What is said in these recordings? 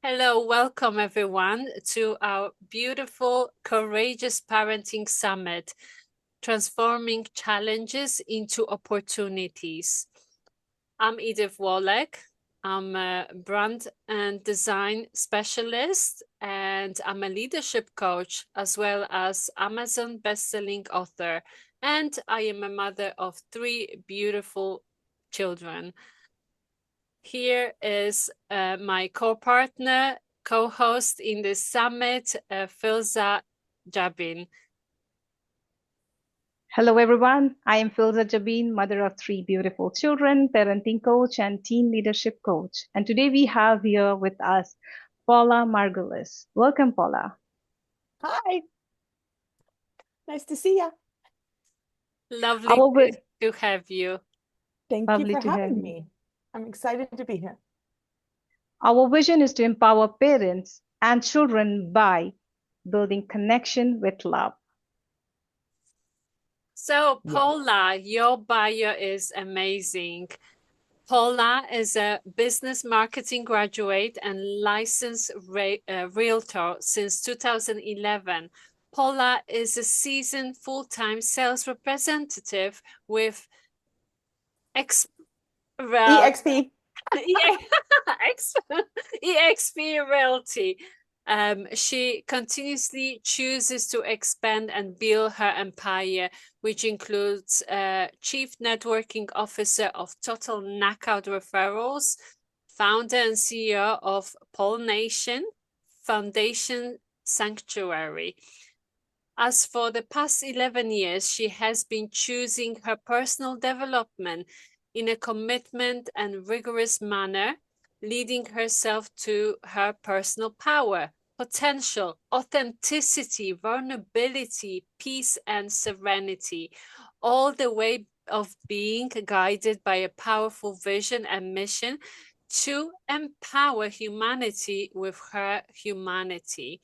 Hello, welcome everyone to our beautiful Courageous Parenting Summit, transforming challenges into opportunities. I'm Edith Wallach. I'm a brand and design specialist, and I'm a leadership coach as well as Amazon best-selling author. And I am a mother of three beautiful children. Here is my co-partner, co-host in the summit, Filza Jabin. Hello, everyone. I am Filza Jabin, mother of three beautiful children, parenting coach, and team leadership coach. And today we have here with us Paula Margulis. Welcome, Paula. Hi, nice to see you. Lovely Our wi- to have you. Thank you Lovely for to have having you. me. I'm excited to be here. Our vision is to empower parents and children by building connection with love. So, Yes. Paula, your bio is amazing. Paula is a business marketing graduate and licensed realtor since 2011. Paula is a seasoned full-time sales representative with well, EXP. EXP Realty. She continuously chooses to expand and build her empire, which includes Chief Networking Officer of Total Knockout Referrals, founder and CEO of Paul Nation Foundation Sanctuary. As for the past 11 years, she has been choosing her personal development in a commitment and rigorous manner, leading herself to her personal power, potential, authenticity, vulnerability, peace, and serenity, all the way of being guided by a powerful vision and mission to empower humanity with her humanity.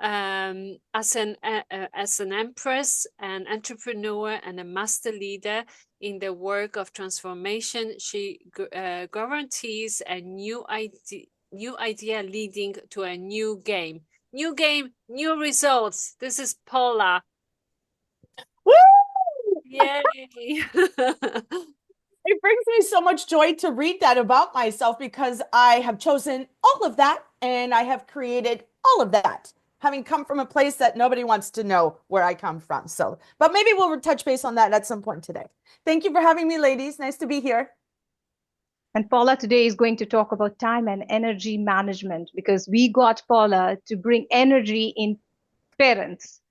As an empress, an entrepreneur, and a master leader in the work of transformation, she guarantees a new idea leading to a new game. New game, new results. This is Paula. Woo! Yay! It brings me so much joy to read that about myself because I have chosen all of that and I have created all of that, having come from a place that nobody wants to know where I come from. But maybe we'll touch base on that at some point today. Thank you for having me, ladies. Nice to be here. And Paula today is going to talk about time and energy management because we got Paula to bring energy in parents.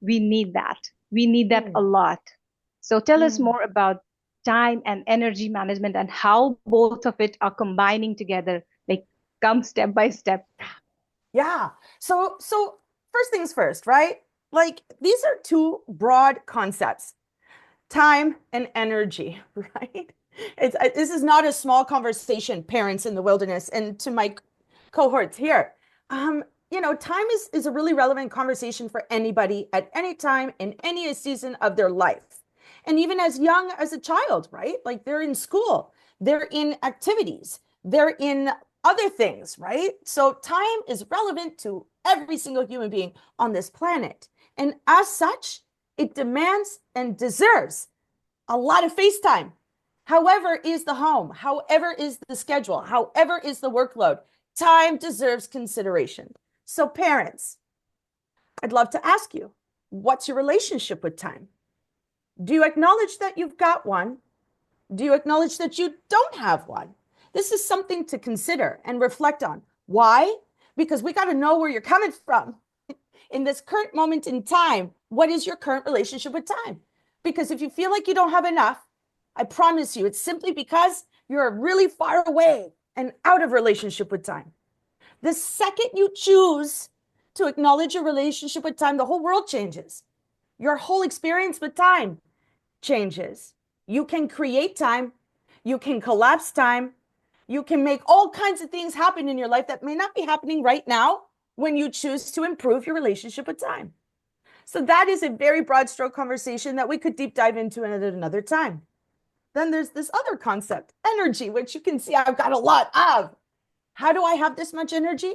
We need that. We need that a Mm. lot. So tell us Mm. more about time and energy management and how both of it are combining together. Like come step by step. Yeah. So first things first, right? Like these are two broad concepts, time and energy, right? This is not a small conversation, parents in the wilderness, and to my cohorts here. Um, time is a really relevant conversation for anybody at any time in any season of their life. And even as young as a child, right? Like they're in school, they're in activities, they're in other things, right? So time is relevant to every single human being on this planet. And as such, it demands and deserves a lot of face time. However is the home, however is the schedule, however is the workload, time deserves consideration. So parents, I'd love to ask you, what's your relationship with time? Do you acknowledge that you've got one? Do you acknowledge that you don't have one? This is something to consider and reflect on. Why? Because we got to know where you're coming from. In this current moment in time, what is your current relationship with time? Because if you feel like you don't have enough, I promise you, it's simply because you're really far away and out of relationship with time. The second you choose to acknowledge your relationship with time, the whole world changes. Your whole experience with time changes. You can create time, you can collapse time, you can make all kinds of things happen in your life that may not be happening right now when you choose to improve your relationship with time. So that is a very broad stroke conversation that we could deep dive into at another time. Then there's this other concept, energy, which you can see I've got a lot of. How do I have this much energy?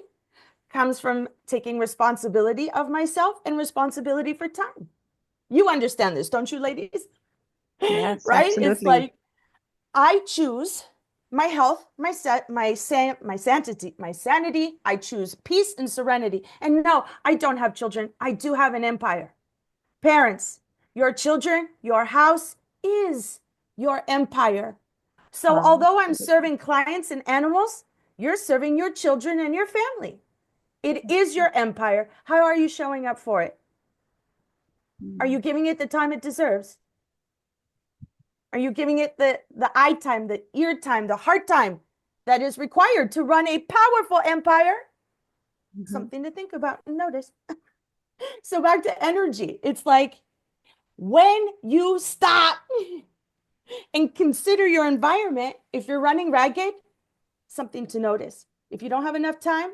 Comes from taking responsibility of myself and responsibility for time. You understand this, don't you, ladies? Yes, Right? It's absolutely. like I choose my health, my sanity. I choose peace and serenity. And no, I don't have children. I do have an empire. Parents, your children, your house is your empire. So Wow. although I'm serving clients and animals, you're serving your children and your family. It is your empire. How are you showing up for it? Are you giving it the time it deserves? Are you giving it the eye time, the ear time, the heart time that is required to run a powerful empire? Mm-hmm. Something to think about and notice. So back to energy. It's like when you stop and consider your environment, if you're running ragged, something to notice. If you don't have enough time,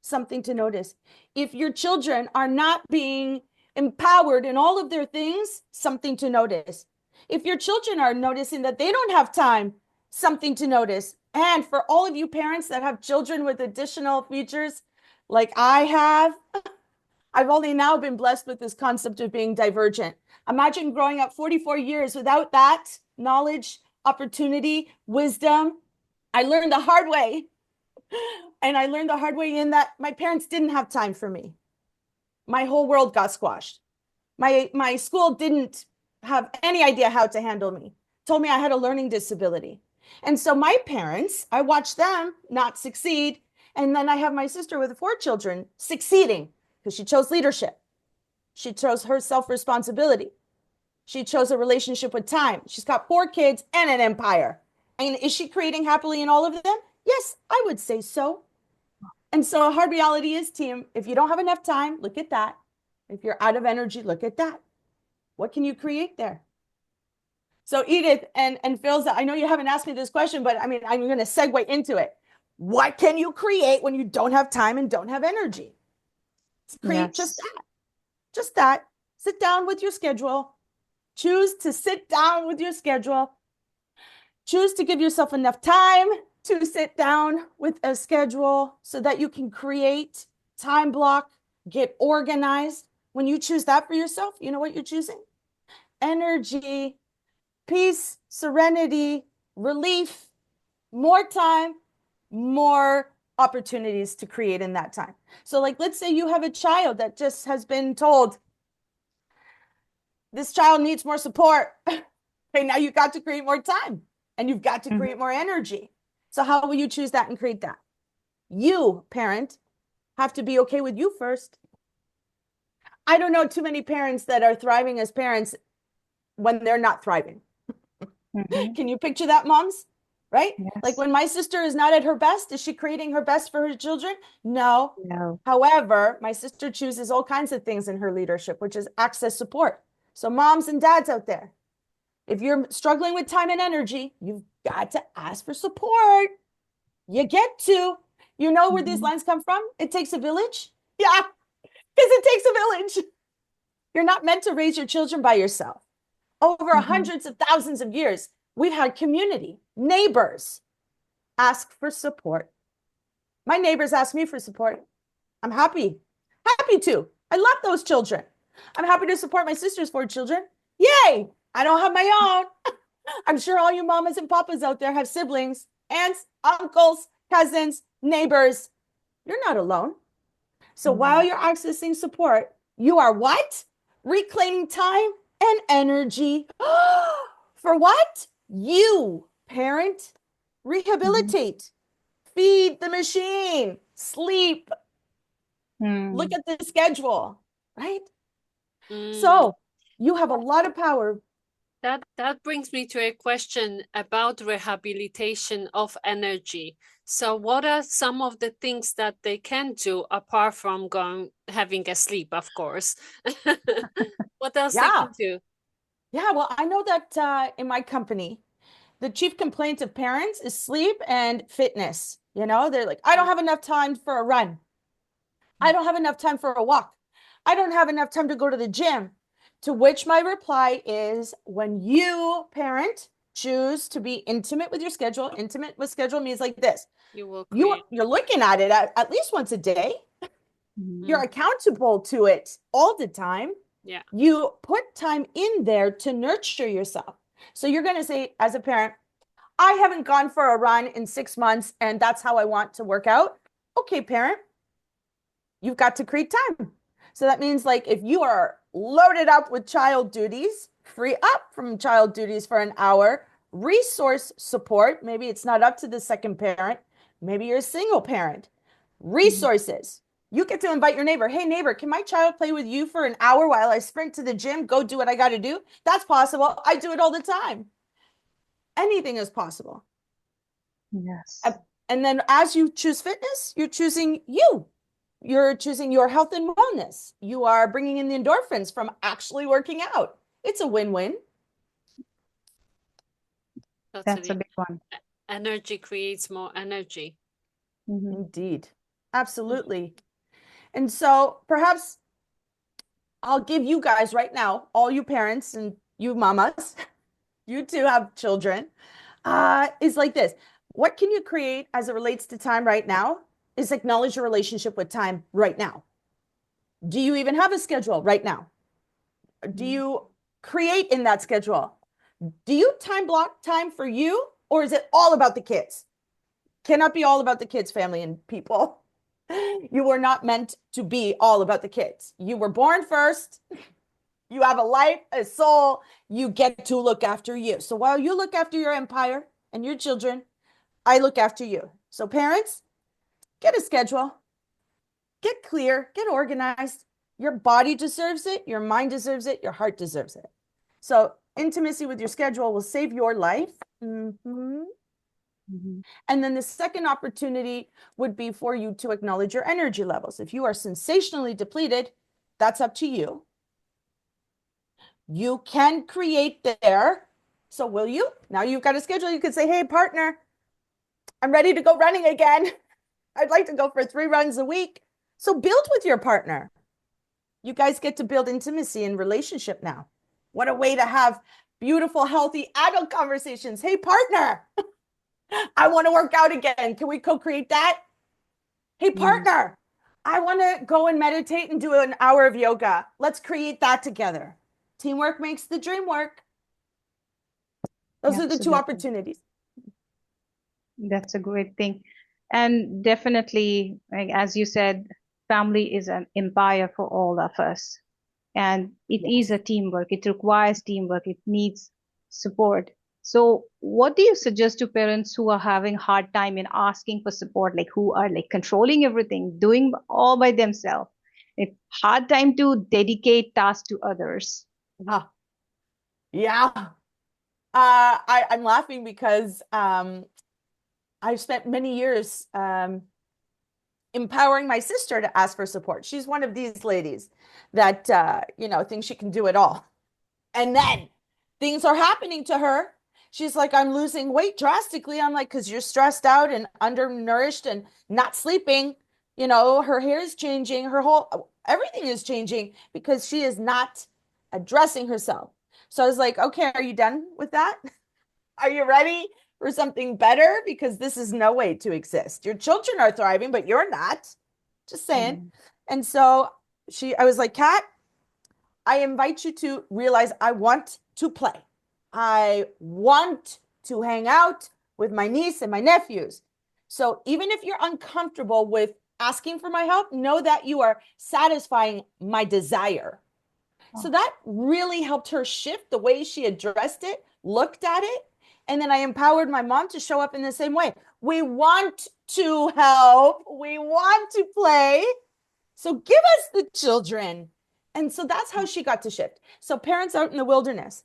something to notice. If your children are not being empowered in all of their things, something to notice. If your children are noticing that they don't have time, something to notice. And for all of you parents that have children with additional features, like I have, I've only now been blessed with this concept of being divergent. Imagine growing up 44 years without that knowledge, opportunity, wisdom. I learned the hard way. And I learned the hard way in that my parents didn't have time for me. My whole world got squashed. My school didn't have any idea how to handle me. Told me I had a learning disability. And so my parents, I watched them not succeed. And then I have my sister with 4 children succeeding because she chose leadership. She chose her self-responsibility. She chose a relationship with time. She's got 4 kids and an empire. And is she creating happily in all of them? Yes, I would say so. And so a hard reality is, team, if you don't have enough time, look at that. If you're out of energy, look at that. What can you create there? So Edith and Philza, I know you haven't asked me this question, but I mean, I'm going to segue into it. What can you create when you don't have time and don't have energy? Create just Yes. that. Just that. Sit down with your schedule. Choose to sit down with your schedule. Choose to give yourself enough time to sit down with a schedule so that you can create time block, get organized. When you choose that for yourself, you know what you're choosing? Energy, peace, serenity, relief, more time, more opportunities to create in that time. So like, let's say you have a child that just has been told, this child needs more support. Okay, now you got to create more time and you've got to create more energy. So how will you choose that and create that? You, parent, have to be okay with you first. I don't know too many parents that are thriving as parents when they're not thriving. Mm-hmm. Can you picture that, moms? Right? Yes. Like when my sister is not at her best, is she creating her best for her children? No. No. However, my sister chooses all kinds of things in her leadership, which is access support. So moms and dads out there, if you're struggling with time and energy, you've got to ask for support. You get to. You know where these lines come from? It takes a village. Yeah, because it takes a village. You're not meant to raise your children by yourself. Over hundreds of thousands of years, we've had community, neighbors ask for support. My neighbors ask me for support. I'm happy to. I love those children. I'm happy to support my sister's 4 children. Yay! I don't have my own. I'm sure all you mamas and papas out there have siblings, aunts, uncles, cousins, neighbors. You're not alone. So while you're accessing support, you are what? Reclaiming time and energy. For what? You, parent, rehabilitate, feed the machine, sleep, look at the schedule, right? So you have a lot of power. That brings me to a question about rehabilitation of energy. So what are some of the things that they can do apart from having a sleep, of course? What else they can do? Yeah, well, I know that in my company, the chief complaint of parents is sleep and fitness. You know, they're like, I don't have enough time for a run. I don't have enough time for a walk. I don't have enough time to go to the gym. To which my reply is, when you, parent, choose to be intimate with your schedule, intimate with schedule means like this. You will create. You're looking at it at least once a day. You're accountable to it all the time. Yeah. You put time in there to nurture yourself. So you're going to say, as a parent, I haven't gone for a run in 6 months, and that's how I want to work out. Okay, parent, you've got to create time. So that means, like, if you are loaded up with child duties, free up from child duties for an hour, resource support. Maybe it's not up to the second parent. Maybe you're a single parent. Resources. You get to invite your neighbor. Hey, neighbor, can my child play with you for an hour while I sprint to the gym, go do what I got to do? That's possible. I do it all the time. Anything is possible. Yes. And then as you choose fitness, you're choosing you. You're choosing your health and wellness. You are bringing in the endorphins from actually working out. It's a win-win. That's a big one. Energy creates more energy. Indeed. Absolutely. And so perhaps I'll give you guys right now, all you parents and you mamas, you too have children, is like this. What can you create as it relates to time right now? Is acknowledge your relationship with time right now. Do you even have a schedule right now? Do you create in that schedule? Do you time block time for you, or is it all about the kids? Cannot be all about the kids, family, and people. You were not meant to be all about the kids. You were born first. You have a life, a soul. You get to look after you. So while you look after your empire and your children, I look after you. So parents, get a schedule. Get clear. Get organized. Your body deserves it. Your mind deserves it. Your heart deserves it. So intimacy with your schedule will save your life. And then the second opportunity would be for you to acknowledge your energy levels. If you are sensationally depleted, that's up to you. You can create there. So will you? Now you've got a schedule. You could say, hey, partner, I'm ready to go running again. I'd like to go for 3 runs a week. So build with your partner. You guys get to build intimacy and relationship now. What a way to have beautiful, healthy adult conversations. Hey, partner, I want to work out again. Can we co-create that? Hey, partner, I want to go and meditate and do an hour of yoga. Let's create that together. Teamwork makes the dream work. Those are the 2 opportunities. That's a great thing. And definitely, like, as you said, family is an empire for all of us. And it is a teamwork. It requires teamwork. It needs support. So what do you suggest to parents who are having hard time in asking for support, like who are like controlling everything, doing all by themselves? It's hard time to dedicate tasks to others. Yeah. I'm laughing because I've spent many years empowering my sister to ask for support. She's one of these ladies that, thinks she can do it all. And then things are happening to her. She's like, I'm losing weight drastically. I'm like, because you're stressed out and undernourished and not sleeping. Her hair is changing. Everything is changing because she is not addressing herself. So I was like, okay, are you done with that? Are you ready for something better? Because this is no way to exist. Your children are thriving, but you're not. Just saying. And so I was like, Kat, I invite you to realize I want to play. I want to hang out with my niece and my nephews. So even if you're uncomfortable with asking for my help, know that you are satisfying my desire. So that really helped her shift the way she addressed it, looked at it. And then I empowered my mom to show up in the same way. We want to help. We want to play. So give us the children. And so that's how she got to shift. So parents out in the wilderness,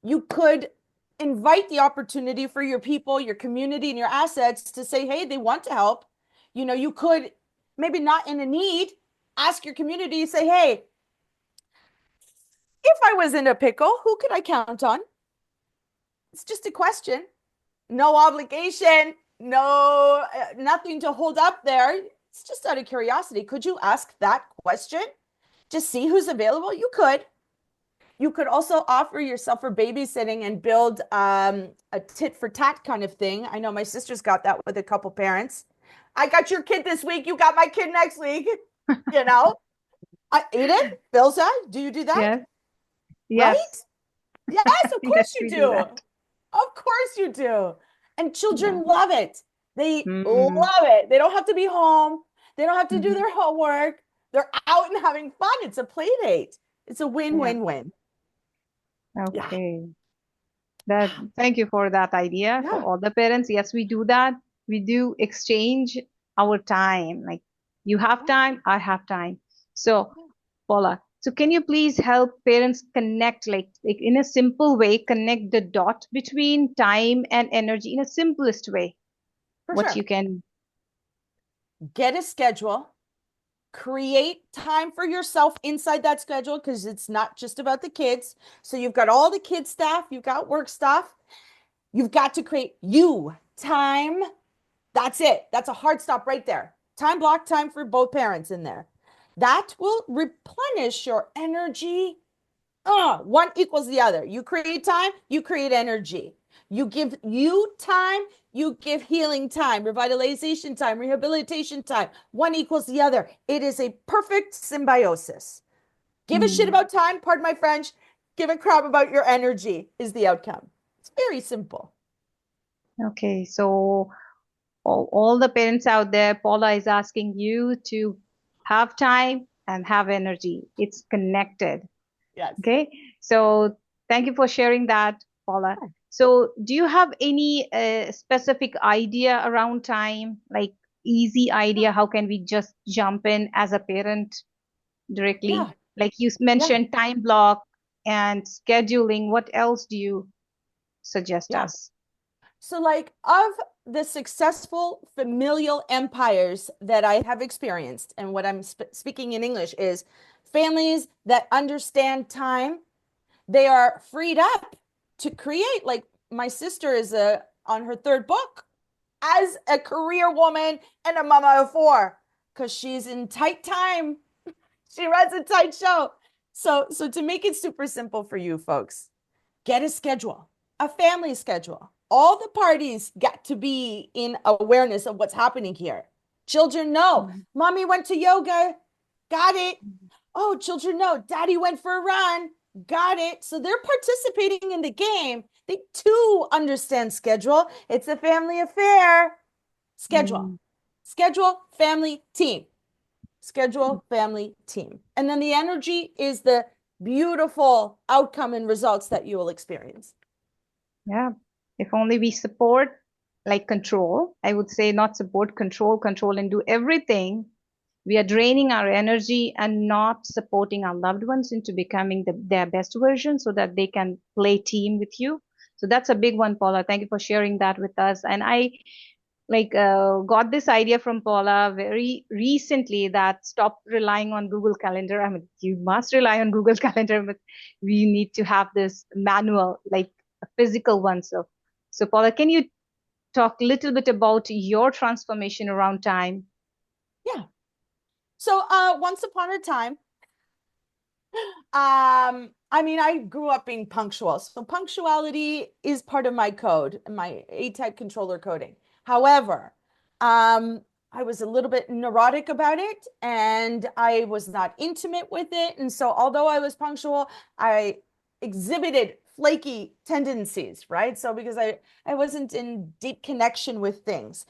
you could invite the opportunity for your people, your community, and your assets to say, hey, they want to help. You could, maybe not in a need, ask your community, say, hey, if I was in a pickle, who could I count on? It's just a question. No obligation, nothing to hold up there. It's just out of curiosity. Could you ask that question? Just see who's available? You could. You could also offer yourself for babysitting and build a tit for tat kind of thing. I know my sister's got that with a couple parents. I got your kid this week. You got my kid next week. You know, Aiden, Bilza, do you do that? Yes. Right? Yes. Yes, of Yes, course you we do do. that. Of course you do. And Yeah. children love it. They Mm. love it. They don't have to be home. They don't have to do Mhm. their homework. They're out and having fun. It's a play date. It's a Yeah. win-win-win. Yeah. Okay. That, thank you for that idea for Yeah. all the parents. Yes, we do that. We do exchange our time. Like you have time, I have time. So, Paula, so can you please help parents connect, like in a simple way, connect the dot between time and energy in a simplest way? For What sure. you can. Get a schedule, create time for yourself inside that schedule because it's not just about the kids. So you've got all the kids stuff, you've got work stuff. You've got to create you time. That's it. That's a hard stop right there. Time block time for both parents in there. That will replenish your energy. One equals the other. You create time, you create energy. You give you time, you give healing time, revitalization time, rehabilitation time. One equals the other. It is a perfect symbiosis. Give a shit Mm. about time, pardon my French. Give a crap about your energy is the outcome. It's very simple. Okay, so all the parents out there, Paula is asking you to have time and have energy. It's connected. Yes. Okay, so thank you for sharing that, Paula. So, do you have any specific idea around time, like easy idea? How can we just jump in as a parent directly? Yeah. Like you Yeah. mentioned, time block and scheduling. What else do you suggest Yeah. us? So, like, of the successful familial empires that I have experienced, and what I'm speaking in English is families that understand time, they are freed up to create. Like, my sister is on her third book as a career woman and a mama of four because she's in tight time. She runs a tight show. So to make it super simple for you folks, get a schedule, a family schedule. All the parties got to be in awareness of what's happening here. Children know, Mm. mommy went to yoga, got it. Oh, children know, daddy went for a run, got it. So they're participating in the game. They too understand schedule. It's a family affair. Schedule, Mm. schedule, family, team. Schedule, family, team. And then the energy is the beautiful outcome and results that you will experience. Yeah. If only we support, like control, I would say not support, control, and do everything. We are draining our energy and not supporting our loved ones into becoming their best version so that they can play team with you. So that's a big one, Paula. Thank you for sharing that with us. And I got this idea from Paula very recently that stop relying on Google Calendar. I mean, you must rely on Google Calendar, but we need to have this manual, like a physical one. So Paula, can you talk a little bit about your transformation around time? Yeah. So once upon a time, I mean, I grew up being punctual. So punctuality is part of my code, my A-type controller coding. However, I was a little bit neurotic about it and I was not intimate with it. And so although I was punctual, I exhibited flaky tendencies, right? So because I wasn't in deep connection with things.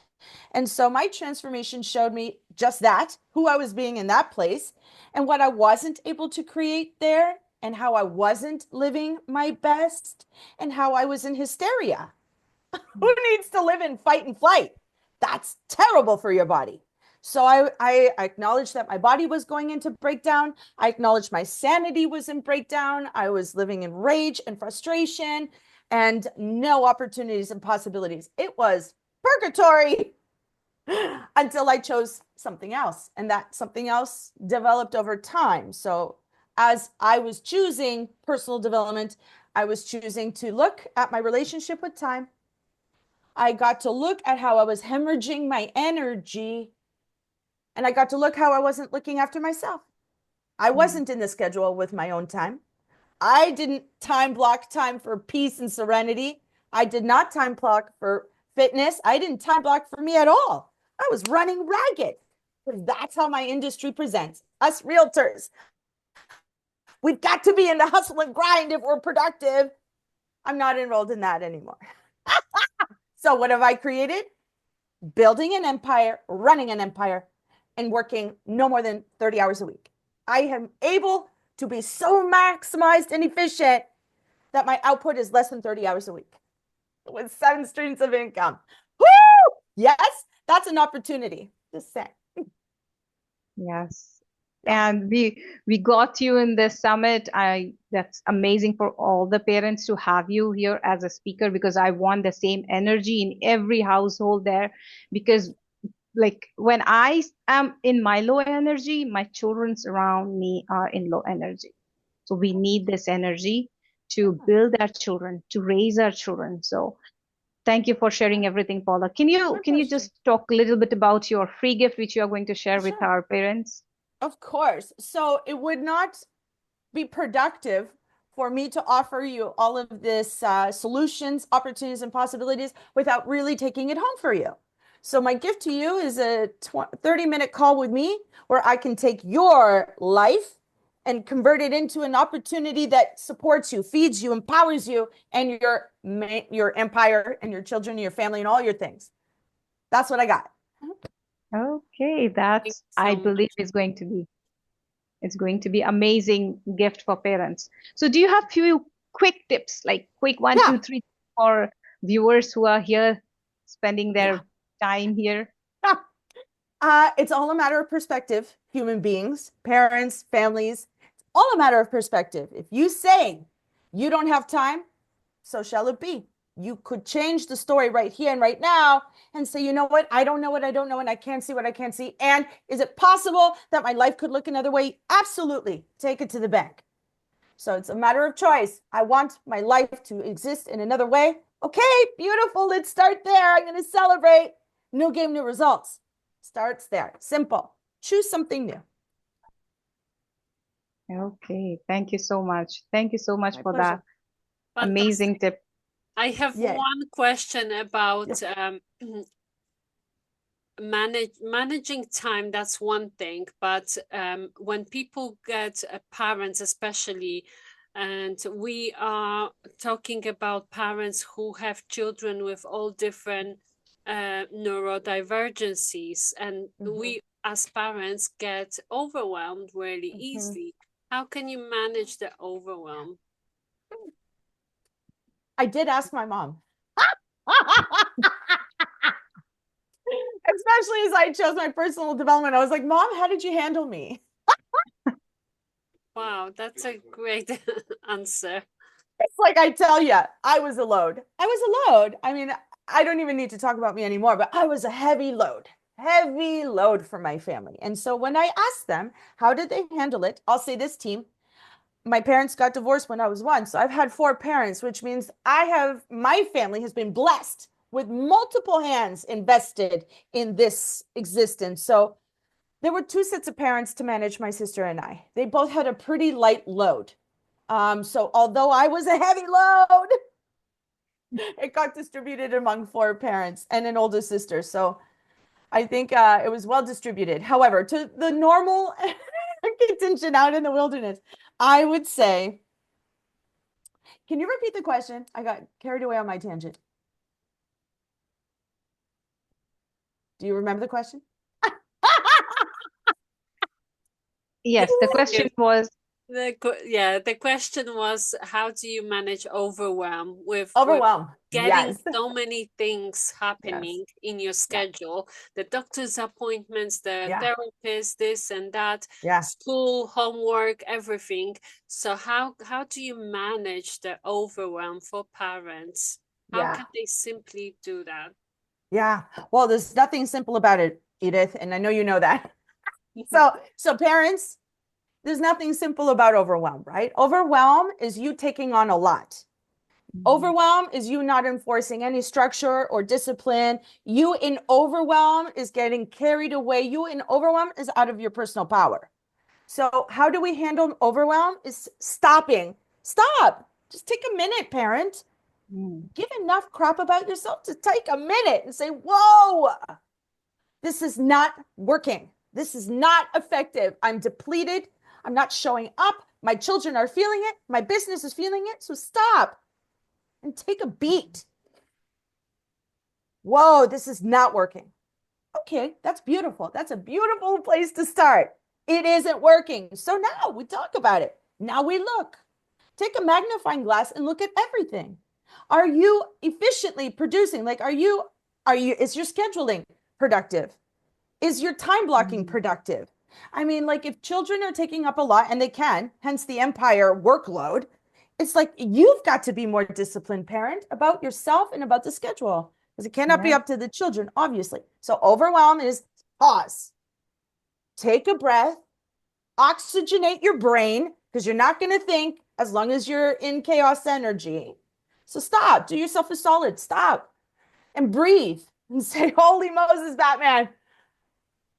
And so my transformation showed me just that, who I was being in that place, and what I wasn't able to create there, and how I wasn't living my best, and how I was in hysteria. Who needs to live in fight and flight? That's terrible for your body. So I acknowledged that my body was going into breakdown. I acknowledged my sanity was in breakdown. I was living in rage and frustration and no opportunities and possibilities. It was purgatory until I chose something else. And that something else developed over time. So as I was choosing personal development, I was choosing to look at my relationship with time. I got to look at how I was hemorrhaging my energy. And I got to look how I wasn't looking after myself. I wasn't in the schedule with my own time. I didn't time block time for peace and serenity. I did not time block for fitness. I didn't time block for me at all. I was running ragged because that's how my industry presents us realtors. We've got to be in the hustle and grind if we're productive. I'm not enrolled in that anymore. So what have I created? Building an empire, running an empire, and working no more than 30 hours a week. I am able to be so maximized and efficient that my output is less than 30 hours a week with 7 streams of income. Woo! Yes, that's an opportunity. Just saying. Yes. And we got you in this summit. That's amazing for all the parents to have you here as a speaker, because I want the same energy in every household there. Because like when I am in my low energy, my children around me are in low energy. So we need this energy to build our children, to raise our children. So thank you for sharing everything, Paula. Can you just talk a little bit about your free gift which you are going to share with our parents? Of course. So it would not be productive for me to offer you all of this solutions, opportunities, and possibilities without really taking it home for you. So my gift to you is a 30-minute call with me where I can take your life and convert it into an opportunity that supports you, feeds you, empowers you, and your empire and your children, your family, and all your things. That's what I got. Okay, that's I believe is going to be it's going to be amazing gift for parents. So do you have few quick tips, like quick 1, 2, 3 for viewers who are here spending their time here? It's all a matter of perspective, human beings, parents, families. It's all a matter of perspective. If you say you don't have time, so shall it be. You could change the story right here and right now and say, you know what? I don't know what I don't know, and I can't see what I can't see. And is it possible that my life could look another way? Absolutely. Take it to the bank. So it's a matter of choice. I want my life to exist in another way. Okay, beautiful. Let's start there. I'm going to celebrate. New game, new results. Starts there. Simple. Choose something new. Okay, thank you so much. Thank you so much My for pleasure. that amazing tip. I have one question about managing time. That's one thing, but when people get parents, especially, and we are talking about parents who have children with all different neurodivergencies, and we as parents get overwhelmed really easily. How can you manage the overwhelm? I did ask my mom. Especially as I chose my personal development. I was like, Mom, how did you handle me? Wow, that's a great answer. It's like I tell you, I was a load. I was a load. I mean, I don't even need to talk about me anymore, but I was a heavy load for my family. And so when I asked them, how did they handle it? I'll say this, team. My parents got divorced when I was 1. So I've had 4 parents, which means my family has been blessed with multiple hands invested in this existence. So there were 2 sets of parents to manage my sister and I. They both had a pretty light load. So although I was a heavy load, it got distributed among 4 parents and an older sister. So I think it was well distributed. However, to the normal contingent out in the wilderness, I would say, can you repeat the question? I got carried away on my tangent. Do you remember the question? Yes, the question was. The question was, how do you manage with getting so many things happening in your schedule? The doctor's appointments, the therapist, this and that, school, homework, everything. So how do you manage the overwhelm for parents? How can they simply do that? Yeah. Well, there's nothing simple about it, Edith, and I know you know that. So parents, there's nothing simple about overwhelm, right? Overwhelm is you taking on a lot. Overwhelm is you not enforcing any structure or discipline. You in overwhelm is getting carried away. You in overwhelm is out of your personal power. So how do we handle overwhelm? Is stopping Stop. Just take a minute, parent. Mm. Give enough crap about yourself to take a minute and say, whoa, this is not working. This is not effective. I'm depleted. I'm not showing up. My children are feeling it. My business is feeling it. So stop and take a beat. Whoa, this is not working. Okay, that's beautiful. That's a beautiful place to start. It isn't working. So now we talk about it. Now we look. Take a magnifying glass and look at everything. Are you efficiently producing? Like, is your scheduling productive? Is your time blocking productive? I mean, like, if children are taking up a lot, and they can, hence the empire workload, it's like you've got to be more disciplined parent about yourself and about the schedule, because it cannot be up to the children, obviously. So overwhelm is pause, take a breath, oxygenate your brain, because you're not going to think as long as you're in chaos energy. So stop, do yourself a solid, stop and breathe and say, holy Moses, Batman,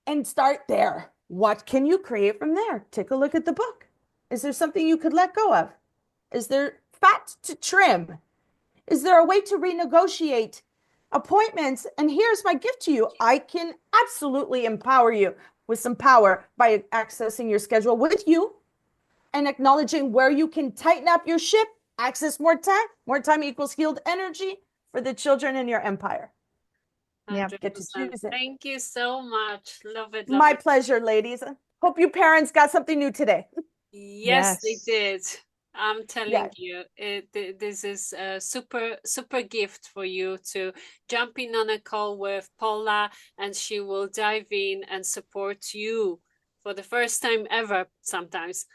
and start there. What can you create from there? Take a look at the book. Is there something you could let go of? Is there fat to trim? Is there a way to renegotiate appointments? And here's my gift to you. I can absolutely empower you with some power by accessing your schedule with you and acknowledging where you can tighten up your ship, access more time. More time equals healed energy for the children in your empire. Yeah. Get to 100%. choose it. Thank you so much. Love it. My pleasure, ladies. Hope you parents got something new today. Yes, they Yes. did. I'm telling Yes. you, this is a super gift for you to jump in on a call with Paula, and she will dive in and support you for the first time ever, sometimes.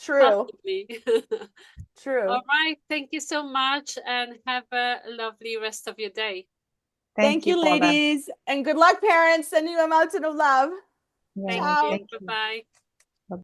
True. Possibly. True. All right. Thank you so much, and have a lovely rest of your day. Thank you, Paula. ladies. And good luck, parents. Sending you a mountain of love. Yeah, Thank Ciao. you. thank you. Bye-bye.